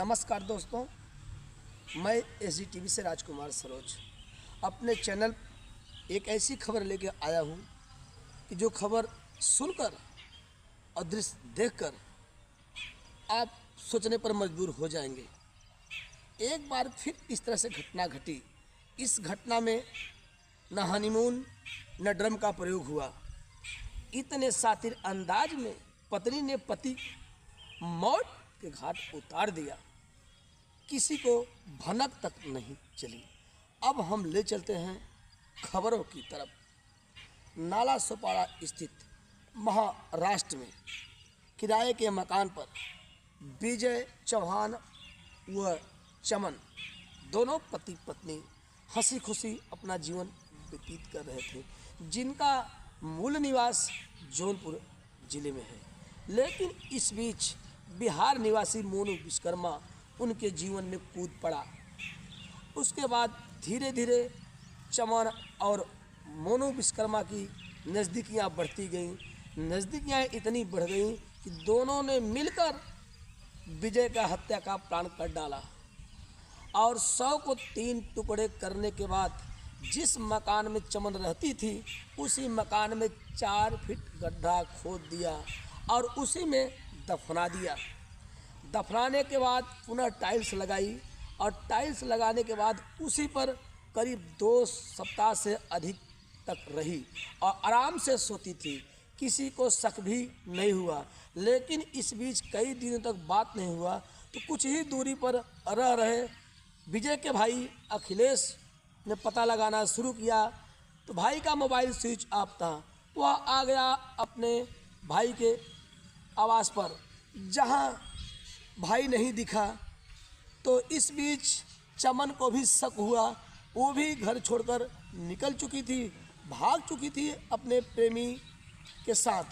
नमस्कार दोस्तों, मैं SGTV से राजकुमार सरोज अपने चैनल एक ऐसी खबर लेके आया हूँ कि जो खबर सुनकर और दृश्य देखकर आप सोचने पर मजबूर हो जाएंगे। एक बार फिर इस तरह से घटना घटी। इस घटना में न हनीमून न ड्रम का प्रयोग हुआ। इतने शातिर अंदाज में पत्नी ने पति मौत के घाट उतार दिया, किसी को भनक तक नहीं चली। अब हम ले चलते हैं खबरों की तरफ। नाला सोपारा स्थित महाराष्ट्र में किराए के मकान पर विजय चौहान व चमन दोनों पति पत्नी हंसी खुशी अपना जीवन व्यतीत कर रहे थे, जिनका मूल निवास जौनपुर जिले में है। लेकिन इस बीच बिहार निवासी मोनू विश्वकर्मा उनके जीवन में कूद पड़ा। उसके बाद धीरे धीरे चमन और मोनू विश्वकर्मा की नज़दीकियाँ बढ़ती गईं। नज़दीकियाँ इतनी बढ़ गईं कि दोनों ने मिलकर विजय का हत्या का प्लान कर डाला और 100 को 3 टुकड़े करने के बाद जिस मकान में चमन रहती थी उसी मकान में 4 फीट गड्ढा खोद दिया और उसी में दफना दिया। दफनाने के बाद पुनः टाइल्स लगाई और टाइल्स लगाने के बाद उसी पर करीब 2 सप्ताह से अधिक तक रही और आराम से सोती थी। किसी को शक भी नहीं हुआ। लेकिन इस बीच कई दिनों तक बात नहीं हुआ तो कुछ ही दूरी पर रह रहे विजय के भाई अखिलेश ने पता लगाना शुरू किया तो भाई का मोबाइल स्विच ऑफ था। वह आ गया अपने भाई के आवास पर, जहां भाई नहीं दिखा। तो इस बीच चमन को भी शक हुआ। वो भी घर छोड़कर निकल चुकी थी, भाग चुकी थी अपने प्रेमी के साथ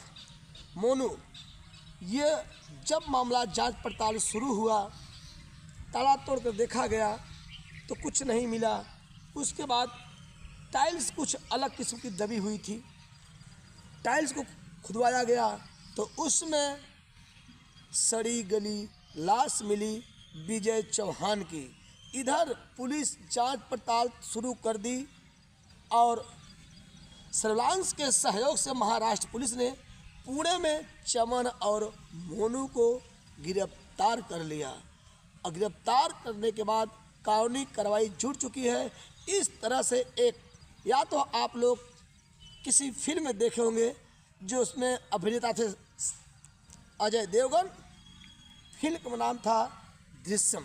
मोनू। ये जब मामला जांच पड़ताल शुरू हुआ, ताला तोड़कर देखा गया तो कुछ नहीं मिला। उसके बाद टाइल्स कुछ अलग किस्म की दबी हुई थी। टाइल्स को खुदवाया गया तो उसमें सड़ी गली लाश मिली विजय चौहान की। इधर पुलिस जांच पड़ताल शुरू कर दी और सर्विलांस के सहयोग से महाराष्ट्र पुलिस ने पुणे में चमन और मोनू को गिरफ्तार कर लिया और गिरफ्तार करने के बाद कानूनी कार्रवाई जुट चुकी है। इस तरह से एक, या तो आप लोग किसी फिल्म में देखे होंगे जो उसमें अभिनेता थे अजय देवगन, फिल्म का नाम था दृश्यम।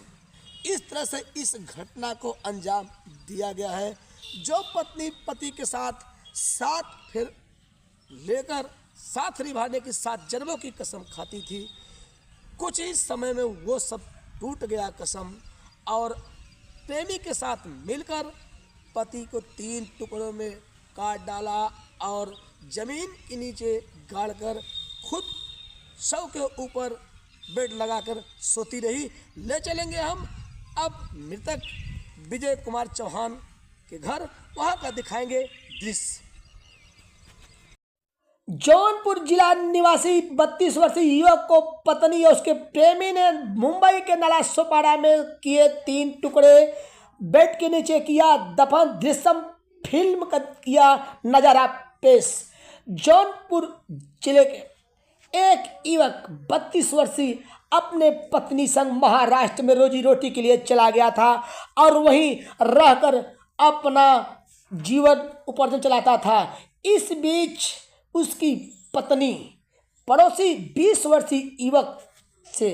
इस तरह से इस घटना को अंजाम दिया गया है। जो पत्नी पति के साथ फिर लेकर साथ निभाने की 7 जन्मों की कसम खाती थी, कुछ ही समय में वो सब टूट गया कसम और प्रेमी के साथ मिलकर पति को 3 टुकड़ों में काट डाला और जमीन के नीचे गाड़कर खुद शव के ऊपर बेड लगाकर सोती रही। ले चलेंगे हम अब मृतक विजय कुमार चौहान के घर, वहां का दिखाएंगे दृश्य। जौनपुर जिला निवासी 32 वर्षीय युवक को पत्नी और उसके प्रेमी ने मुंबई के नाला सोपारा में किए 3 टुकड़े, बेड के नीचे किया दफन। दृश्यम फिल्म का किया नजारा पेश। जौनपुर जिले के एक युवक 32 वर्षीय अपने पत्नी संग महाराष्ट्र में रोजी रोटी के लिए चला गया था और वहीं रहकर अपना जीवन उपार्जन चलाता था। इस बीच उसकी पत्नी पड़ोसी 20 वर्षीय युवक से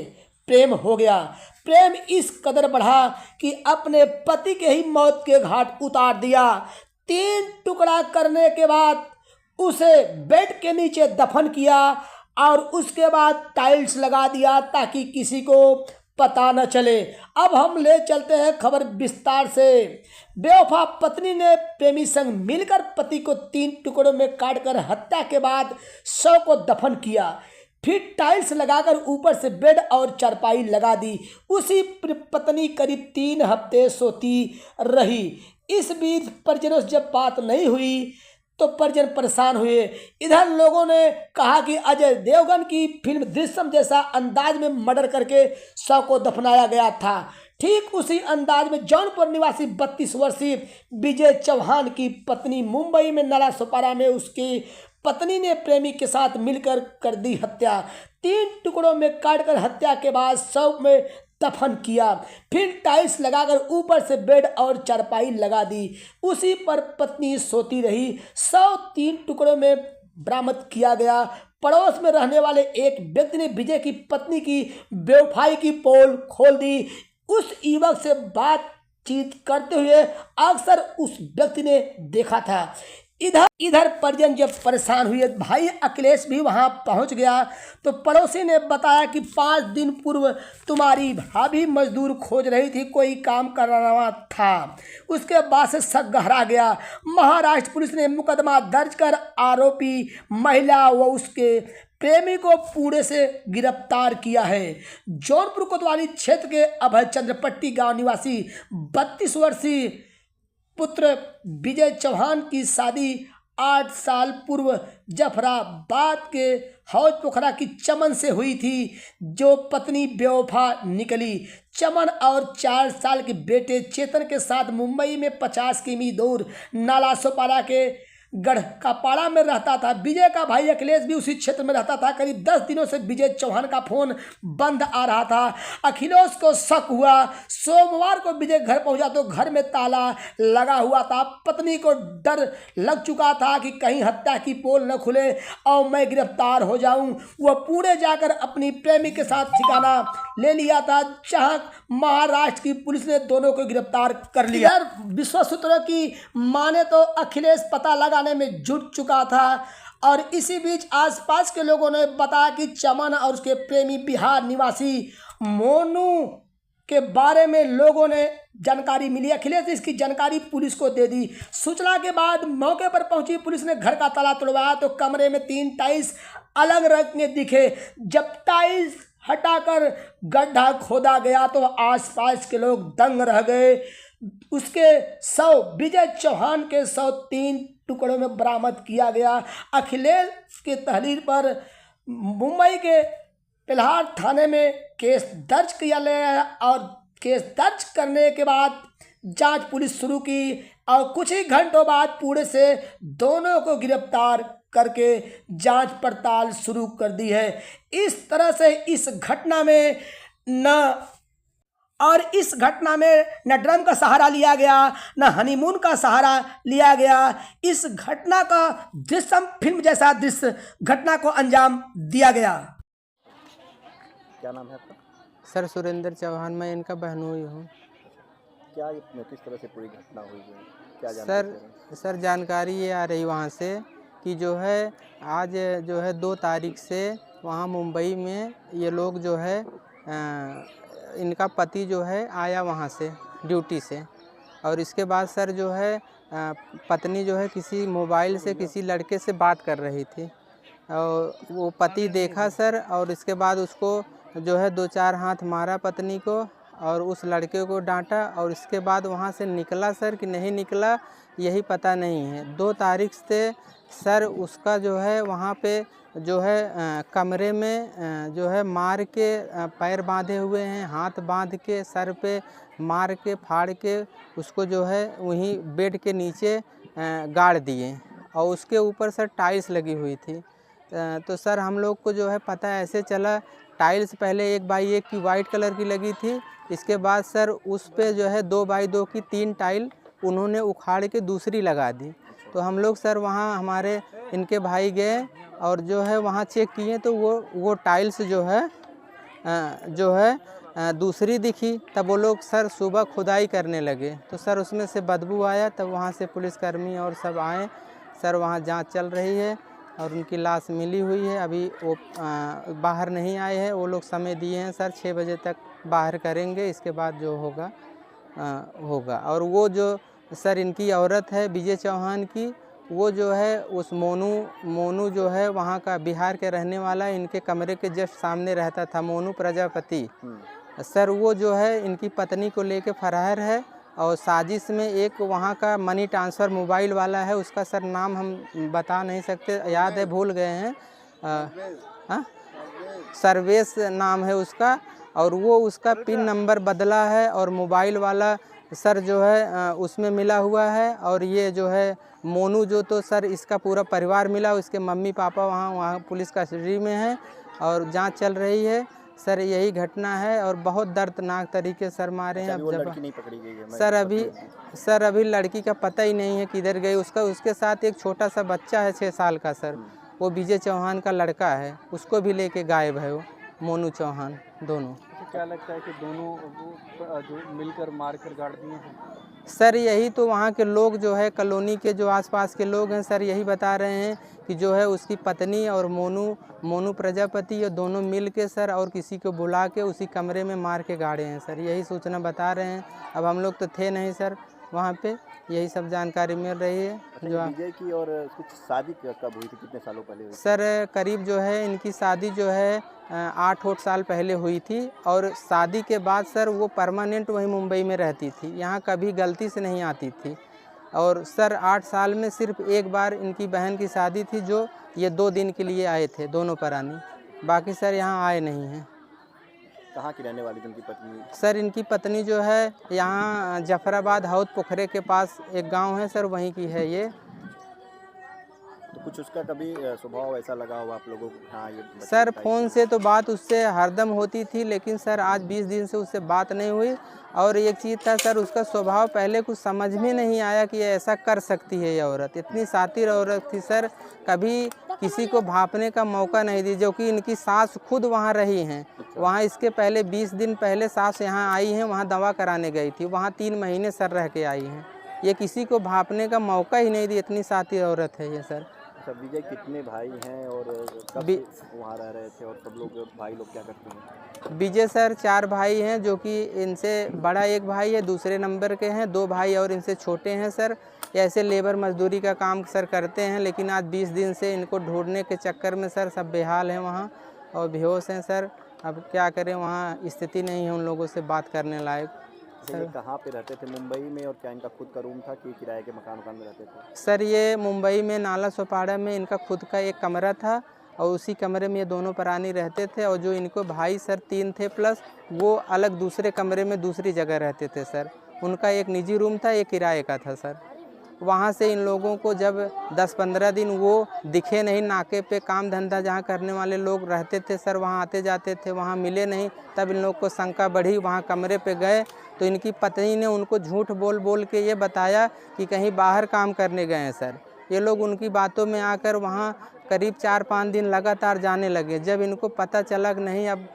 प्रेम हो गया। प्रेम इस कदर बढ़ा कि अपने पति के ही मौत के घाट उतार दिया। 3 टुकड़ा करने के बाद उसे बेड के नीचे दफन किया और उसके बाद टाइल्स लगा दिया ताकि किसी को पता न चले। अब हम ले चलते हैं खबर विस्तार से। बेवफा पत्नी ने प्रेमी संग मिलकर पति को 3 टुकड़ों में काटकर हत्या के बाद शव को दफन किया, फिर टाइल्स लगाकर ऊपर से बेड और चारपाई लगा दी। उसी पत्नी करीब 3 हफ्ते सोती रही। इस बीच परिजनों से जब बात नहीं हुई तो परिजन परेशान हुए। इधर लोगों ने कहा कि अजय देवगन की फिल्म दृश्यम जैसा अंदाज में मर्डर करके शव को दफनाया गया था। ठीक उसी अंदाज में जौनपुर निवासी 32 वर्षीय विजय चौहान की पत्नी मुंबई में नाला सोपारा में उसकी पत्नी ने प्रेमी के साथ मिलकर कर दी हत्या। 3 टुकड़ों में काटकर हत्या के बाद शव में दफन किया, फिर टाइल्स लगाकर ऊपर से बेड और चारपाई लगा दी। उसी पर पत्नी सोती रही। शव 3 टुकड़ों में बरामद किया गया। पड़ोस में रहने वाले एक व्यक्ति ने विजय की पत्नी की बेवफाई की पोल खोल दी। उस युवक से बातचीत करते हुए अक्सर उस व्यक्ति ने देखा था। इधर परिजन जब परेशान हुए, भाई अखिलेश भी वहां पहुंच गया तो पड़ोसी ने बताया कि 5 दिन पूर्व तुम्हारी भाभी मजदूर खोज रही थी, कोई काम करना था। उसके बाद से शक गहरा गया। महाराष्ट्र पुलिस ने मुकदमा दर्ज कर आरोपी महिला व उसके प्रेमी को पुणे से गिरफ्तार किया है। जौनपुर कोतवाली क्षेत्र के अभय चंद्रपट्टी गांव निवासी 32 वर्षीय पुत्र विजय चौहान की शादी 8 साल पूर्व जफराबाद के हौज पोखरा की चमन से हुई थी, जो पत्नी बेवफा निकली। चमन और 4 साल के बेटे चेतन के साथ मुंबई में 50 किमी दूर नाला सोपारा के गढ़कापाड़ा में रहता था। विजय का भाई अखिलेश भी उसी क्षेत्र में रहता था। करीब 10 दिनों से विजय चौहान का फोन बंद आ रहा था। अखिलेश को शक हुआ। सोमवार को विजय घर पहुंचा तो घर में ताला लगा हुआ था। पत्नी को डर लग चुका था कि कहीं हत्या की पोल न खुले और मैं गिरफ्तार हो जाऊं। वह पुणे जाकर अपनी प्रेमी के साथ ठिकाना ले लिया था, जहां महाराष्ट्र की पुलिस ने दोनों को गिरफ्तार कर लिया। विश्व सूत्रों की माने तो अखिलेश पता लगाने में जुट चुका था और इसी बीच आसपास के लोगों ने बताया कि चमन और उसके प्रेमी बिहार निवासी मोनू के बारे में लोगों ने जानकारी मिली। अखिलेश इसकी जानकारी पुलिस को दे दी। सूचना के बाद मौके पर पहुंची पुलिस ने घर का ताला तोड़वाया तो कमरे में 3 टाइल्स अलग रंग के दिखे। जब टाइल्स हटाकर गड्ढा खोदा गया तो आसपास के लोग दंग रह गए। उसके शव विजय चौहान के शव 3 टुकड़ों में बरामद किया गया। अखिलेश के तहरीर पर मुंबई के पिल्हार थाने में केस दर्ज किया गया और केस दर्ज करने के बाद जांच पुलिस शुरू की और कुछ ही घंटों बाद पुणे से दोनों को गिरफ्तार करके जांच पड़ताल शुरू कर दी है। इस तरह से इस घटना में न ड्रम का सहारा लिया गया, न हनीमून का सहारा लिया गया। इस घटना का दृश्यम फिल्म जैसा दृश्य घटना को अंजाम दिया गया। क्या नाम है आपका? सर सुरेंद्र चौहान, मैं इनका बहनोई हूँ। क्या किस तरह से पूरी घटना हुई है, क्या जानकारी? सर जानकारी ये आ रही वहाँ से कि जो है आज जो है 2 तारीख से वहाँ मुंबई में ये लोग जो है इनका पति जो है आया वहाँ से ड्यूटी से और इसके बाद सर जो है पत्नी जो है किसी मोबाइल से किसी लड़के से बात कर रही थी और वो पति देखा सर और इसके बाद उसको जो है 2-4 हाथ मारा पत्नी को और उस लड़के को डांटा और इसके बाद वहाँ से निकला सर कि नहीं निकला यही पता नहीं है। 2 तारीख से सर उसका जो है वहाँ पे जो है कमरे में जो है मार के पैर बांधे हुए हैं, हाथ बांध के सर पे मार के फाड़ के उसको जो है वहीं बेड के नीचे गाड़ दिए और उसके ऊपर सर टाइल्स लगी हुई थी। तो सर हम लोग को जो है पता ऐसे चला, टाइल्स पहले 1x1 की वाइट कलर की लगी थी, इसके बाद सर उस पे जो है 2x2 की 3 टाइल उन्होंने उखाड़ के दूसरी लगा दी। तो हम लोग सर वहाँ हमारे इनके भाई गए और जो है वहाँ चेक किए तो वो टाइल्स जो है दूसरी दिखी। तब वो लोग सर सुबह खुदाई करने लगे तो सर उसमें से बदबू आया। तब वहाँ से पुलिसकर्मी और सब आए सर, वहाँ जांच चल रही है और उनकी लाश मिली हुई है। अभी वो बाहर नहीं आए हैं, वो लोग समय दिए हैं सर 6 बजे तक बाहर करेंगे, इसके बाद जो होगा होगा। और वो जो सर इनकी औरत है विजय चौहान की, वो जो है उस मोनू जो है वहाँ का बिहार के रहने वाला है, इनके कमरे के जस्ट सामने रहता था, मोनू प्रजापति सर। वो जो है इनकी पत्नी को लेके फरार है और साजिश में एक वहाँ का मनी ट्रांसफ़र मोबाइल वाला है, उसका सर नाम हम बता नहीं सकते, याद है भूल गए हैं। हाँ, सर्वेश नाम है उसका, और वो उसका पिन नंबर बदला है और मोबाइल वाला सर जो है उसमें मिला हुआ है। और ये जो है मोनू जो, तो सर इसका पूरा परिवार मिला, उसके मम्मी पापा वहाँ पुलिस कस्टडी में है और जांच चल रही है सर। यही घटना है और बहुत दर्दनाक तरीके सर मारे हैं। अब जब लड़की नहीं पकड़ी गई है सर अभी लड़की का पता ही नहीं है किधर गई। उसके साथ एक छोटा सा बच्चा है 6 साल का सर, वो विजय चौहान का लड़का है, उसको भी लेके गायब है वो मोनू चौहान दोनों। क्या लगता है कि दोनों जो मिलकर मार कर गाड़ दिए हैं? सर यही तो वहाँ के लोग जो है कॉलोनी के जो आसपास के लोग हैं सर यही बता रहे हैं कि जो है उसकी पत्नी और मोनू प्रजापति ये दोनों मिल के सर और किसी को बुला के उसी कमरे में मार के गाड़े हैं सर, यही सूचना बता रहे हैं। अब हम लोग तो थे नहीं सर वहाँ पे, यही सब जानकारी मिल रही है। जो विजय की और उसकी शादी कब हुई थी, कितने सालों पहले हुई? सर करीब जो है इनकी शादी जो है 8 साल पहले हुई थी और शादी के बाद सर वो परमानेंट वहीं मुंबई में रहती थी, यहाँ कभी गलती से नहीं आती थी। और सर 8 साल में सिर्फ एक बार इनकी बहन की शादी थी जो ये 2 दिन के लिए आए थे दोनों प्राणी, बाकी सर यहाँ आए नहीं हैं। कहाँ की रहने वाली थी उनकी पत्नी? सर इनकी पत्नी जो है यहाँ जफराबाद हौद पोखरे के पास एक गांव है सर, वहीं की है ये। तो कुछ उसका कभी स्वभाव ऐसा लगा हो आप लोगों को? हाँ, ये सर फ़ोन से तो बात उससे हरदम होती थी, लेकिन सर आज 20 दिन से उससे बात नहीं हुई। और एक चीज़ था सर, उसका स्वभाव पहले कुछ समझ में नहीं आया कि ऐसा कर सकती है ये औरत, इतनी शातिर औरत थी सर, कभी किसी को भांपने का मौका नहीं दी। जो कि इनकी सास खुद वहाँ रही हैं, वहाँ इसके पहले 20 दिन पहले सास यहाँ आई हैं, वहाँ दवा कराने गई थी, वहाँ 3 महीने सर रह के आई हैं। ये किसी को भांपने का मौका ही नहीं दी, इतनी शातिर औरत है ये सर। विजय कितने भाई हैं और कब वहाँ रह रहे थे, और सब लोग भाई लोग क्या करते हैं? विजय सर 4 भाई हैं, जो कि इनसे बड़ा एक भाई है, दूसरे नंबर के हैं, 2 भाई और इनसे छोटे हैं सर। ऐसे लेबर मजदूरी का काम सर करते हैं, लेकिन आज 20 दिन से इनको ढूंढने के चक्कर में सर सब बेहाल हैं वहाँ और बेहोश हैं सर। अब क्या करें, वहाँ स्थिति नहीं है उन लोगों से बात करने लायक। ये कहाँ पे रहते थे, मुंबई में, और क्या इनका खुद का रूम था कि किराए के मकान में रहते थे? सर ये मुंबई में नाला सोपाड़ा में इनका खुद का एक कमरा था और उसी कमरे में ये दोनों प्राणी रहते थे। और जो इनको भाई सर 3 थे प्लस, वो अलग दूसरे कमरे में दूसरी जगह रहते थे सर। उनका एक निजी रूम था, एक किराए का था सर। वहाँ से इन लोगों को जब 10-15 दिन वो दिखे नहीं, नाके पे काम धंधा जहाँ करने वाले लोग रहते थे सर, वहाँ आते जाते थे, वहाँ मिले नहीं, तब इन लोग को शंका बढ़ी, वहाँ कमरे पे गए तो इनकी पत्नी ने उनको झूठ बोल के ये बताया कि कहीं बाहर काम करने गए हैं सर। ये लोग उनकी बातों में आकर वहाँ करीब 4-5 दिन लगातार जाने लगे। जब इनको पता चला कि नहीं अब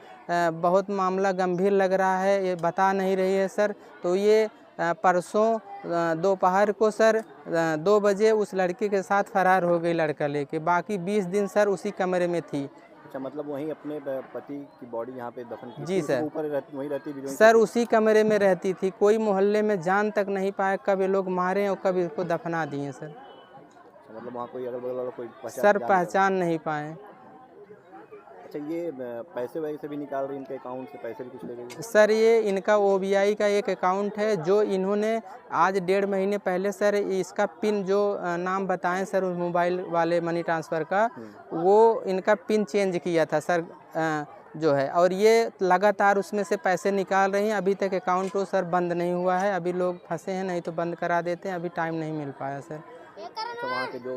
बहुत मामला गंभीर लग रहा है, ये बता नहीं रही है सर, तो ये परसों दोपहर को सर 2 बजे उस लड़के के साथ फरार हो गई लड़का लेके। बाकी 20 दिन सर उसी कमरे में थी। अच्छा, मतलब वहीं अपने पति की बॉडी यहाँ पे दफन की? जी सर, ऊपर वहीं रहती भी सर उसी कमरे में रहती थी। कोई मोहल्ले में जान तक नहीं पाया कब ये लोग मारे और कब इसको दफना दिए सर। मतलब वहाँ कोई अगल बगल वाला कोई सर पहचान नहीं पाए। अच्छा, ये पैसे वैसे भी निकाल रही, इनके अकाउंट से पैसे भी कुछ ले गई? सर ये इनका OBI का एक अकाउंट है जो इन्होंने आज 1.5 महीने पहले सर इसका पिन जो नाम बताएं सर उस मोबाइल वाले मनी ट्रांसफ़र का, वो इनका पिन चेंज किया था सर जो है, और ये लगातार उसमें से पैसे निकाल रही हैं। अभी तक अकाउंट तो सर बंद नहीं हुआ है, अभी लोग फंसे हैं, नहीं तो बंद करा देते हैं, अभी टाइम नहीं मिल पाया सर। तो वहाँ के जो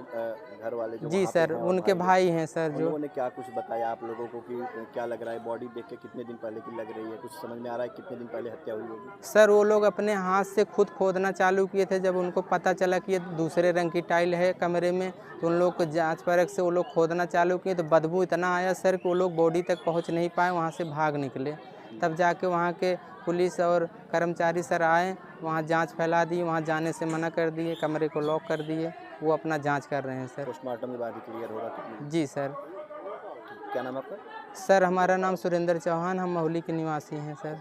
घर वाले जो जी सर, उनके भाई हैं सर। जो उन्होंने क्या कुछ बताया आप लोगों को कि क्या लग रहा है, बॉडी देख के कितने दिन पहले की लग रही है, कुछ समझ में आ रहा है कितने दिन पहले हत्या हुई होगी? सर वो लोग अपने हाथ से खुद खोदना चालू किए थे। जब उनको पता चला कि ये दूसरे रंग की टाइल है कमरे में, तो उन लोग को जांच परख से वो लोग खोदना चालू किए, तो बदबू इतना आया सर कि वो लोग बॉडी तक पहुँच नहीं पाए, वहाँ से भाग निकले। तब जाके वहाँ के पुलिस और कर्मचारी सर आए, वहाँ जांच फैला दी, वहाँ जाने से मना कर दिए, कमरे को लॉक कर दिए, वो अपना जांच कर रहे हैं सर। पोस्टमार्टम के बाद ही क्लियर होगा? जी सर। क्या नाम आपका? सर हमारा नाम सुरेंद्र चौहान, हम महुली के निवासी हैं सर।